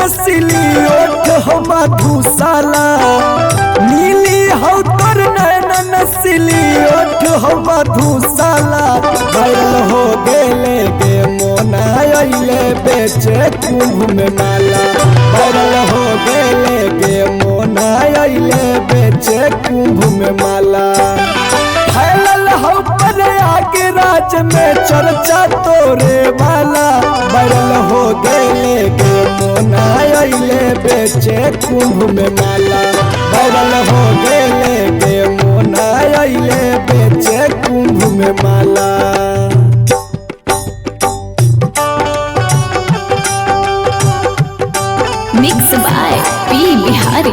नस्ली ओठ हो मधुशाला नीली हो तोर नैन नस्ली ओठ हो मधुशाला वायरल हो गेले गे मोना अइले बेचे कुंभ में माला वायरल हो गेले गे मोना अइले बेचे कुंभ में माला फैलल हो प्रयागराज में चर्चा तोरे वाला वायरल हो गेले गे मोना अइले बेचे कुंभ में माला वायरल हो गेले गे मोना अइले बेचे कुंभ में माला। मिक्स बाय पी बिहारी।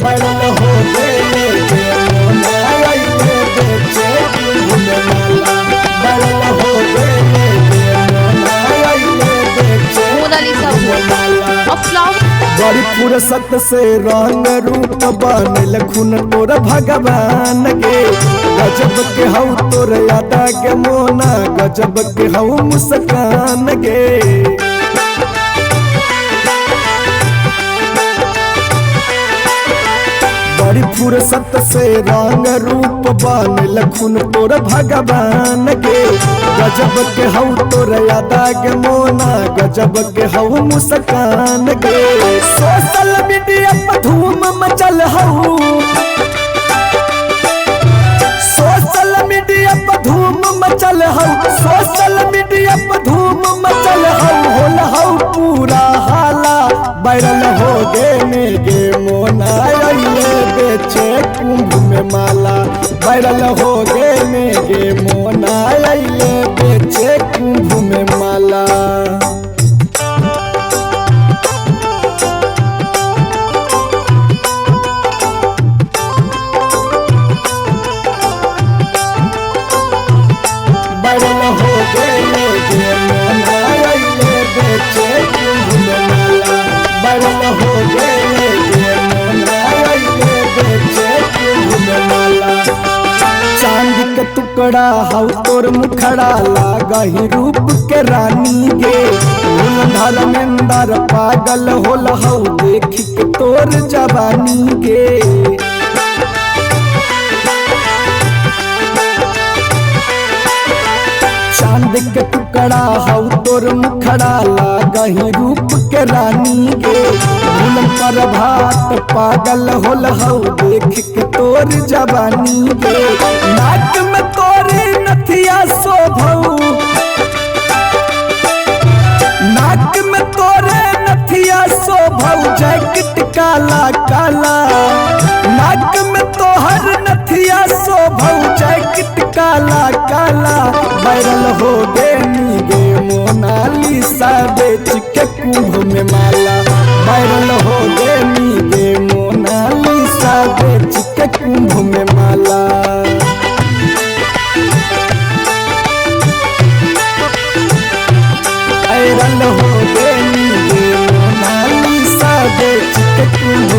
वायरल हो गेले गे मोना अइले बेचे कुंभ में माला वायरल हो गेले गे मोना अइले बेचे कुंभ में माला। बड़ी फुर्सत से रंग रूप बनल खुन तोर भगवान के गजब के हौ तोर यादा के मोना गजब के हौ मुस्कान के बड़ी फुर्सत से रंग रूप बनल खुन तोर भगवान के गजब के हौ तोर यादा के मोना गजब के हौ मुस्कान के सोशल मीडिया पर धूम मचल हौ सोशल मीडिया पर धूम मचल हौ सोशल मीडिया पर धूम मचल हौ होल हौ पूरा हाला वायरल हो गे मोना अइले बेचे कुंभ में माला वायरल हो गे मोना अइले बेचे कुंभ में माला। वायरल हो गेले गे मोना अइले बेचे कुंभ में माला वायरल हो गेले गे मोना अइले बेचे कुंभ में माला। चांद के टुकड़ा हौ तोर मुखड़ा लागही रूप के रानी गे धर्मेंद्र पागल होल हौ देख के तोर जवानी गे चांद के टुकड़ा हौ तोर मुखड़ा लागही रूप के रानी गे भूलन पर भात पागल होल हौ देख के तोर जवानी गे नाक में तोरे नथिया शोभौ नाक में तोरे नथिया शोभौ जैकेट काला काला नाक में तोहर नथिया शोभौ जैकेट काला काला वायरल हो गे मोनालिसा बेच के कुंभ में माला वायरल हो गे मोनालिसा बेच के कुंभ में माला। वायरल हो गे मोनालिसा बेच के कुंभ